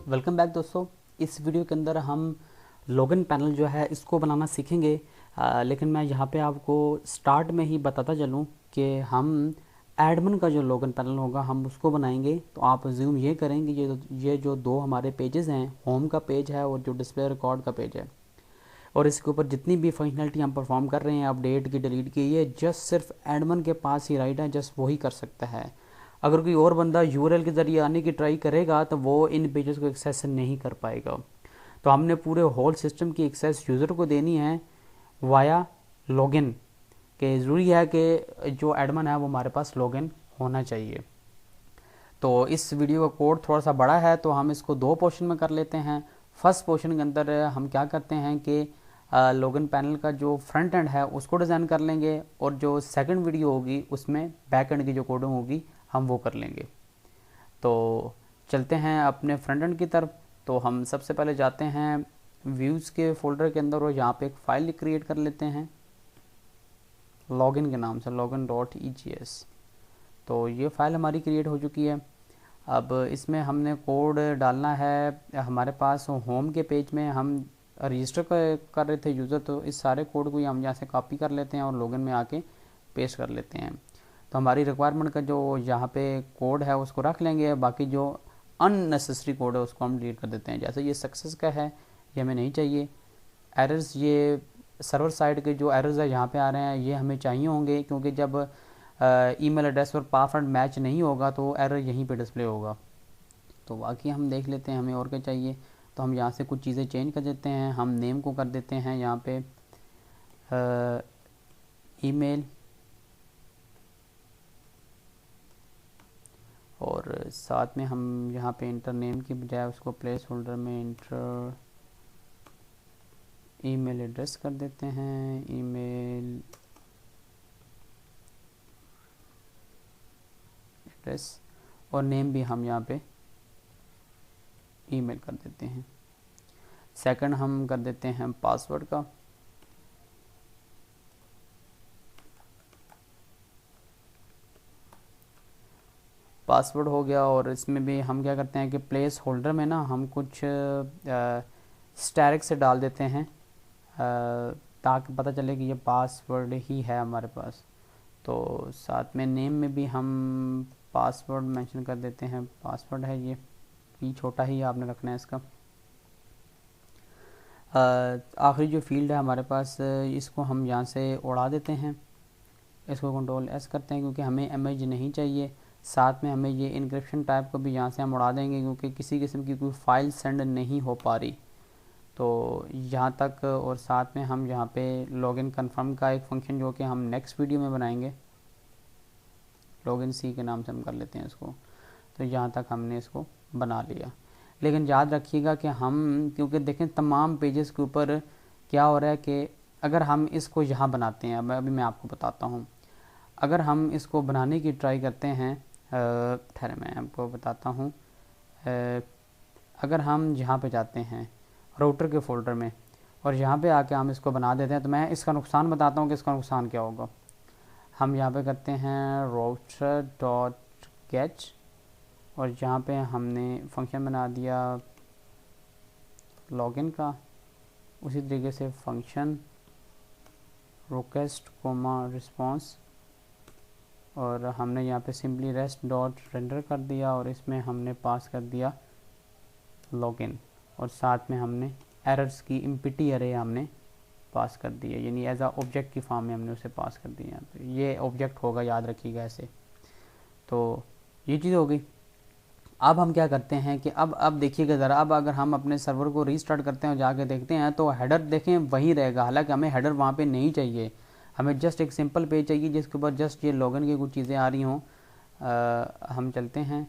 Welcome back दोस्तों। इस video के अंदर हम लॉगिन पैनल जो है इसको बनाना सीखेंगे। लेकिन मैं यहाँ पे आपको स्टार्ट में ही बताता चलूँ कि हम एडमिन का जो लॉगिन पैनल होगा हम उसको बनाएंगे। तो आप अज्यूम ये करेंगे ये जो दो हमारे पेजेस हैं, होम का पेज है और जो डिस्प्ले रिकॉर्ड का पेज है, और इसके ऊपर जितनी भी फंक्शनलिटी हम परफॉर्म कर रहे हैं, अपडेट की, डिलीट की, ये जस्ट सिर्फ एडमिन के पास ही राइट है, जस्ट वही कर सकता है। अगर कोई और बंदा यूआरएल के ज़रिए आने की ट्राई करेगा तो वो इन पेजेस को एक्सेस नहीं कर पाएगा। तो हमने पूरे होल सिस्टम की एक्सेस यूज़र को देनी है वाया लॉगिन, के ज़रूरी है कि जो एडमिन है वो हमारे पास लॉगिन होना चाहिए। तो इस वीडियो का कोड थोड़ा सा बड़ा है तो हम इसको दो पोर्शन में कर लेते हैं। फर्स्ट पोर्शन के अंदर हम क्या करते हैं कि लॉगिन पैनल का जो फ्रंट एंड है उसको डिज़ाइन कर लेंगे, और जो सेकंड वीडियो होगी उसमें बैक एंड की जो कोडिंग होगी हम वो कर लेंगे। तो चलते हैं अपने फ्रंट एंड की तरफ। तो हम सबसे पहले जाते हैं व्यूज़ के फोल्डर के अंदर और यहाँ पे एक फ़ाइल क्रिएट कर लेते हैं लॉगिन के नाम से, login.egs। तो ये फ़ाइल हमारी क्रिएट हो चुकी है। अब इसमें हमने कोड डालना है। हमारे पास होम के पेज में हम रजिस्टर कर रहे थे यूज़र, तो इस सारे कोड को हम यहाँ से कॉपी कर लेते हैं और लॉगिन में आके पेस्ट कर लेते हैं। तो हमारी रिक्वायरमेंट का जो यहाँ पे कोड है उसको रख लेंगे, बाकी जो अननेसेसरी कोड है उसको हम डिलीट कर देते हैं। जैसे ये सक्सेस का है, ये हमें नहीं चाहिए। एरर्स, ये सर्वर साइड के जो एरर्स है यहाँ पे आ रहे हैं ये हमें चाहिए होंगे, क्योंकि जब ईमेल एड्रेस और पासवर्ड मैच नहीं होगा तो एरर यहीं पे डिस्प्ले होगा। तो बाकी हम देख लेते हैं हमें और क्या चाहिए। तो हम यहाँ से कुछ चीज़ें चेंज कर देते हैं। हम नेम को कर देते हैं यहाँ पे ईमेल, और साथ में हम यहाँ पे इंटर नेम की बजाय उसको प्लेस होल्डर में इंटर ईमेल एड्रेस कर देते हैं। ईमेल एड्रेस और नेम भी हम यहाँ पे ईमेल कर देते हैं। सेकंड हम कर देते हैं पासवर्ड का। पासवर्ड हो गया, और इसमें भी हम क्या करते हैं कि प्लेस होल्डर में ना हम कुछ स्टैरिक से डाल देते हैं ताकि पता चले कि ये पासवर्ड ही है हमारे पास। तो साथ में नेम में भी हम पासवर्ड मेंशन कर देते हैं। पासवर्ड है ये, पी छोटा ही आपने रखना है इसका। आखिरी जो फील्ड है हमारे पास, इसको हम यहाँ से उड़ा देते हैं। इसको कंट्रोल एस करते हैं क्योंकि हमें इमेज नहीं चाहिए। साथ में हमें ये इंक्रिप्शन टाइप को भी यहाँ से हम उड़ा देंगे क्योंकि किसी किस्म की कोई फाइल सेंड नहीं हो पा रही। तो यहाँ तक, और साथ में हम यहाँ पे लॉगिन कंफर्म का एक फंक्शन जो कि हम नेक्स्ट वीडियो में बनाएंगे, लॉगिन सी के नाम से हम कर लेते हैं इसको। तो यहाँ तक हमने इसको बना लिया। लेकिन याद रखिएगा कि हम, क्योंकि देखें तमाम पेजेस के ऊपर क्या हो रहा है कि अगर हम इसको यहाँ बनाते हैं, अभी मैं आपको बताता हूँ, अगर हम इसको बनाने की ट्राई करते हैं, ठहरे मैं आपको बताता हूँ। अगर हम यहाँ पे जाते हैं राउटर के फोल्डर में और यहाँ पे आके हम इसको बना देते हैं, तो मैं इसका नुकसान बताता हूँ कि इसका नुकसान क्या होगा। हम यहाँ पे करते हैं राउटर डॉट गेट, और यहाँ पे हमने फंक्शन बना दिया लॉगिन का। उसी तरीके से फंक्शन रिक्वेस्ट कोमा रिस्पॉन्स, और हमने यहाँ पे सिंपली रेस्ट डॉट रेंडर कर दिया, और इसमें हमने पास कर दिया लॉगिन, और साथ में हमने एरर्स की एम्प्टी अरे हमने पास कर दी है, यानी एज आ ऑब्जेक्ट की फॉर्म में हमने उसे पास कर दिया। यहाँ पे ये ऑब्जेक्ट होगा, याद रखिएगा ऐसे। तो ये चीज़ हो गई। अब हम क्या करते हैं कि अब देखिएगा ज़रा, अब अगर हम अपने सर्वर को रीस्टार्ट करते हैं और जाके देखते हैं तो हेडर देखें वही रहेगा। हालांकि हमें हेडर वहाँ पे नहीं चाहिए, हमें जस्ट एक सिंपल पेज चाहिए जिसके ऊपर जस्ट ये लॉगिन की कुछ चीज़ें आ रही हों। हम चलते हैं,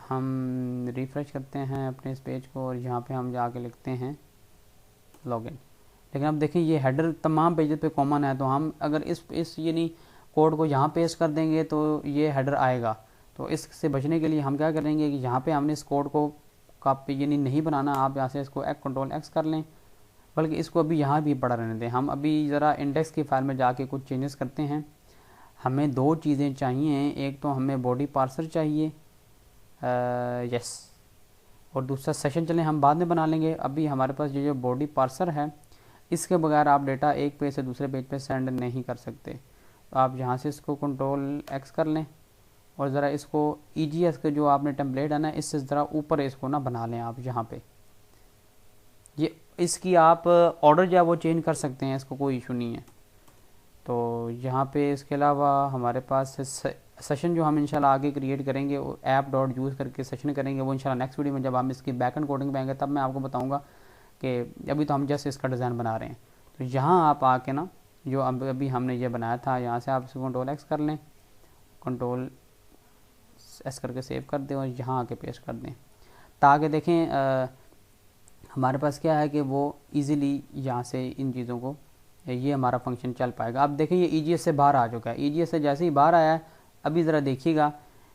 हम रिफ़्रेश करते हैं अपने इस पेज को, और यहाँ पे हम जाके लिखते हैं लॉगिन। लेकिन अब देखें ये हेडर तमाम पेजेस पे कॉमन है, तो हम अगर इस यानी कोड को यहाँ पेस्ट कर देंगे तो ये हेडर आएगा। तो इससे बचने के लिए हम क्या करेंगे कि यहाँ पे हमने इस कोड को कॉपी यानी नहीं बनाना, आप यहाँ से इसको कंट्रोल एक्स कर लें, बल्कि इसको अभी यहाँ भी पड़ा रहने दें। हम अभी ज़रा इंडेक्स की फाइल में जाके कुछ चेंजेस करते हैं। हमें दो चीज़ें चाहिए, एक तो हमें बॉडी पार्सर चाहिए, यस, और दूसरा सेशन चलें हम बाद में बना लेंगे। अभी हमारे पास ये जो बॉडी पार्सर है, इसके बगैर आप डेटा एक पेज से दूसरे पेज पे सेंड नहीं कर सकते। तो आप यहाँ से इसको कंट्रोल एक्स कर लें और ज़रा इसको EGS के जो आपने टेम्पलेट है ना, इससे ज़रा ऊपर इसको ना बना लें आप यहाँ पे। ये इसकी आप ऑर्डर जो है वो चेंज कर सकते हैं, इसको कोई इशू नहीं है। तो यहाँ पे इसके अलावा हमारे पास सेशन जो हम इंशाल्लाह आगे क्रिएट करेंगे, वो ऐप डॉट यूज़ करके सेशन करेंगे, वो इंशाल्लाह नेक्स्ट वीडियो में जब हम इसकी बैक एंड कोडिंग पे आएंगे तब मैं आपको बताऊँगा कि अभी तो हम जस्ट इसका डिज़ाइन बना रहे हैं। तो यहाँ आप आके ना जो अभी हमने ये बनाया था, यहाँ से आप इसको कंट्रोल एक्स कर लें, कंट्रोल एस करके सेव कर दें और यहाँ आके पेस्ट कर दें, ताकि देखें हमारे पास क्या है कि वो इजीली यहाँ से इन चीज़ों को ये हमारा फंक्शन चल पाएगा। अब देखें ये EGS से बाहर आ चुका है। EGS से जैसे ही बाहर आया है, अभी ज़रा देखिएगा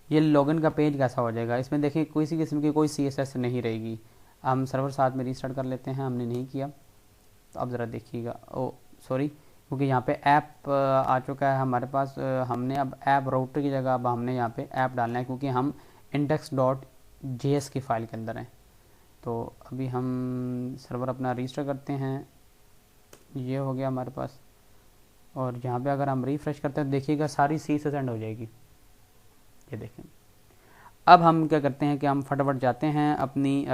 ये लॉगिन का पेज कैसा हो जाएगा। इसमें देखें किसी किस्म की कोई CSS नहीं रहेगी। हम सर्वर साथ में रीस्टार्ट कर लेते हैं, हमने नहीं किया तो अब ज़रा देखिएगा। ओ सॉरी, क्योंकि यहाँ पे ऐप आ चुका है हमारे पास। हमने अब ऐप राउटर की जगह अब हमने यहाँ पे ऐप डालना है, क्योंकि हम index.js की फ़ाइल के अंदर हैं। तो अभी हम सर्वर अपना रजिस्टर करते हैं, ये हो गया हमारे पास। और यहाँ पे अगर हम रिफ़्रेश करते हैं तो देखिएगा सारी सी से सेंड हो जाएगी, ये देखें। अब हम क्या करते हैं कि हम फटाफट जाते हैं अपनी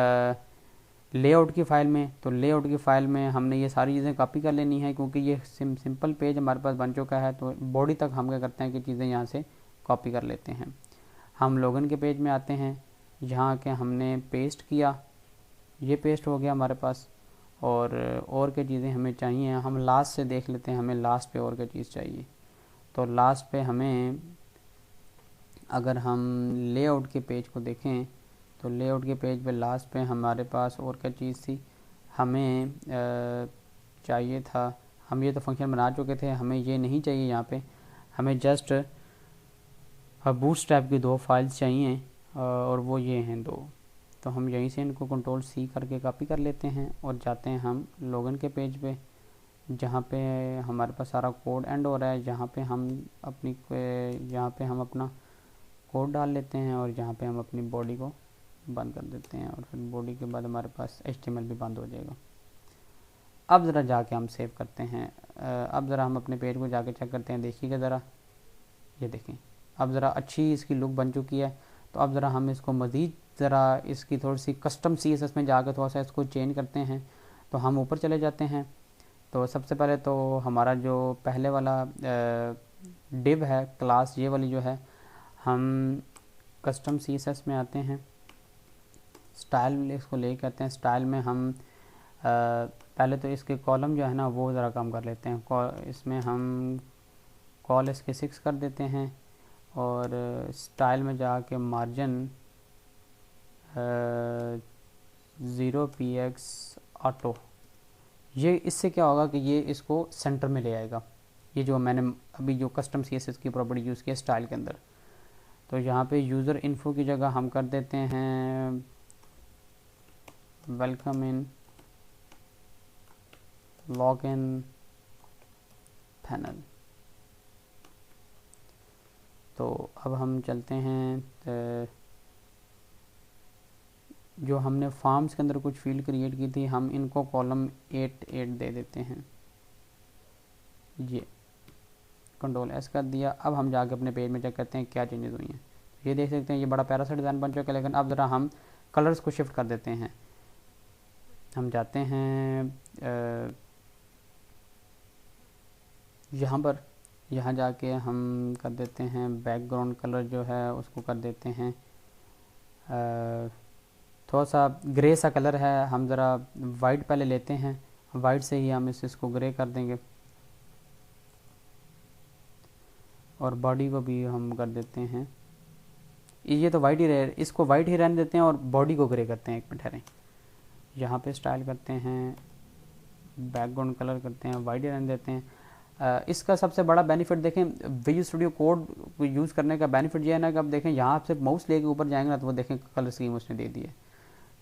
लेआउट की फ़ाइल में। तो लेआउट की फ़ाइल में हमने ये सारी चीज़ें कॉपी कर लेनी है, क्योंकि ये सिंपल पेज हमारे पास बन चुका है। तो बॉडी तक हम क्या करते हैं कि चीज़ें यहाँ से कॉपी कर लेते हैं। हम लॉगिन के पेज में आते हैं, यहाँ के हमने पेस्ट किया, ये पेस्ट हो गया हमारे पास। और क्या चीज़ें हमें चाहिए, हम लास्ट से देख लेते हैं, हमें लास्ट पे और क्या चीज़ चाहिए। तो लास्ट पे हमें, अगर हम लेआउट के पेज को देखें तो लेआउट के पेज पे लास्ट पे हमारे पास और क्या चीज़ थी, हमें चाहिए था, हम ये तो फंक्शन बना चुके थे, हमें ये नहीं चाहिए। यहाँ पे हमें जस्ट बूटस्ट्रैप की 2 फाइल्स चाहिए और वो ये हैं 2। तो हम यहीं से इनको कंट्रोल C करके कॉपी कर लेते हैं और जाते हैं हम लॉगिन के पेज पे, जहाँ पे हमारे पास सारा कोड एंड हो रहा है। यहाँ पे हम अपना कोड डाल लेते हैं और यहाँ पे हम अपनी बॉडी को बंद कर देते हैं, और फिर बॉडी के बाद हमारे पास HTML भी बंद हो जाएगा। अब ज़रा जाके हम सेव करते हैं। अब ज़रा हम अपने पेज को जाके चेक करते हैं, देखिएगा ज़रा, ये देखें अब ज़रा अच्छी इसकी लुक बन चुकी है। तो अब ज़रा हम इसको मज़ीद ज़रा इसकी थोड़ी सी कस्टम CSS में जाकर थोड़ा सा इसको चेंज करते हैं। तो हम ऊपर चले जाते हैं। तो सबसे पहले तो हमारा जो पहले वाला डिव है क्लास, ये वाली जो है, हम कस्टम CSS में आते हैं, स्टाइल इसको ले कहते हैं। स्टाइल में हम पहले तो इसके कॉलम जो है ना वो ज़रा कम कर लेते हैं। इसमें हम कॉल इसके 6 कर देते हैं और स्टाइल में जाके मार्जिन 0px ऑटो, ये इससे क्या होगा कि ये इसको सेंटर में ले आएगा। ये जो मैंने अभी जो कस्टम CSS की प्रॉपर्टी यूज़ की है स्टाइल के अंदर। तो यहाँ पे यूज़र इन्फो की जगह हम कर देते हैं वेलकम इन लॉगिन पैनल। तो अब हम चलते हैं, जो हमने फॉर्म्स के अंदर कुछ फील्ड क्रिएट की थी, हम इनको कॉलम 8 दे देते हैं। ये कंट्रोल S कर दिया। अब हम जाके अपने पेज में चेक करते हैं क्या चेंजेस हुई हैं। ये देख सकते हैं ये बड़ा प्यारा सा डिज़ाइन बन चुका है। लेकिन अब ज़रा हम कलर्स को शिफ्ट कर देते हैं। हम जाते हैं यहाँ पर, यहाँ जाके हम कर देते हैं बैकग्राउंड कलर जो है उसको कर देते हैं थोड़ा सा ग्रे सा कलर है। हम ज़रा वाइट पहले लेते हैं, वाइट से ही हम इसको ग्रे कर देंगे और बॉडी को भी हम कर देते हैं, ये तो वाइट ही रहे, इसको वाइट ही रहने देते हैं और बॉडी को ग्रे करते हैं। एक मिनट ठहरें, यहाँ पे स्टाइल करते हैं, बैकग्राउंड कलर करते हैं, वाइट ही रहने देते हैं। इसका सबसे बड़ा बेनिफिट देखें विजुअल स्टूडियो कोड को यूज़ करने का बेनिफिट ये है ना कि अब देखें यहाँ से माउस लेके ऊपर जाएंगे ना तो वो देखें कलर स्कीम उसने दे दी है।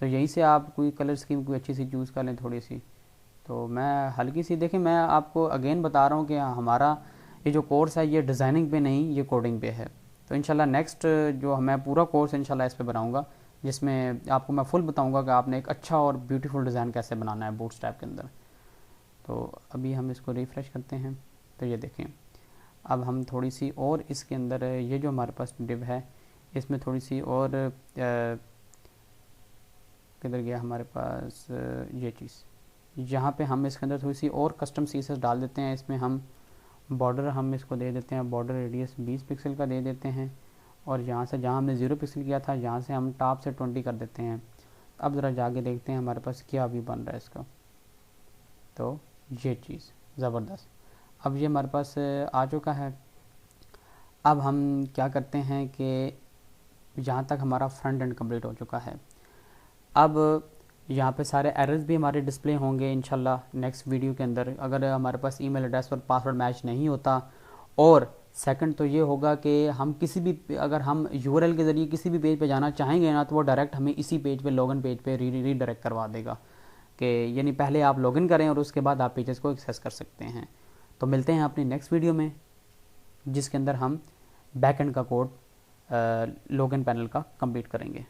तो यहीं से आप कोई कलर स्कीम कोई अच्छी सी चूज़ कर लें थोड़ी सी। तो मैं हल्की सी देखें, मैं आपको अगेन बता रहा हूँ कि हमारा ये जो कोर्स है ये डिज़ाइनिंग पे नहीं, ये कोडिंग पे है। तो इंशाल्लाह नेक्स्ट जो मैं पूरा कोर्स इंशाल्लाह इस पे बनाऊँगा जिसमें आपको मैं फुल बताऊंगा कि आपने एक अच्छा और ब्यूटीफुल डिज़ाइन कैसे बनाना है बूटस्ट्रैप के अंदर। तो अभी हम इसको रिफ़्रेश करते हैं, तो ये देखें अब हम थोड़ी सी और इसके अंदर ये जो हमारे पास डिव है इसमें थोड़ी सी और किधर गया हमारे पास ये चीज़, यहाँ पे हम इसके अंदर थोड़ी सी और कस्टम सीसेस डाल देते हैं। इसमें हम बॉर्डर हम इसको दे देते हैं, बॉर्डर रेडियस 20 पिक्सल का दे देते हैं, और यहाँ से जहाँ हमने 0 पिक्सल किया था यहाँ से हम टॉप से 20 कर देते हैं। अब ज़रा जाके देखते हैं हमारे पास क्या भी बन रहा है इसका। तो ये चीज़ ज़बरदस्त, अब ये हमारे पास आ चुका है। अब हम क्या करते हैं कि यहाँ तक हमारा फ्रंट एंड कंप्लीट हो चुका है। अब यहाँ पे सारे एरर्स भी हमारे डिस्प्ले होंगे इंशाल्लाह नेक्स्ट वीडियो के अंदर, अगर हमारे पास ईमेल एड्रेस और पासवर्ड मैच नहीं होता। और सेकंड तो ये होगा कि हम किसी भी, अगर हम यूआरएल के ज़रिए किसी भी पेज पे जाना चाहेंगे ना, तो वो डायरेक्ट हमें इसी पेज पे लॉगिन पेज पे रीडायरेक्ट करवा देगा कि यानी पहले आप लॉगिन करें और उसके बाद आप पेजेस को एक्सेस कर सकते हैं। तो मिलते हैं अपनी नेक्स्ट वीडियो में, जिसके अंदर हम बैक एंड का कोड लॉगिन पैनल का कंप्लीट करेंगे।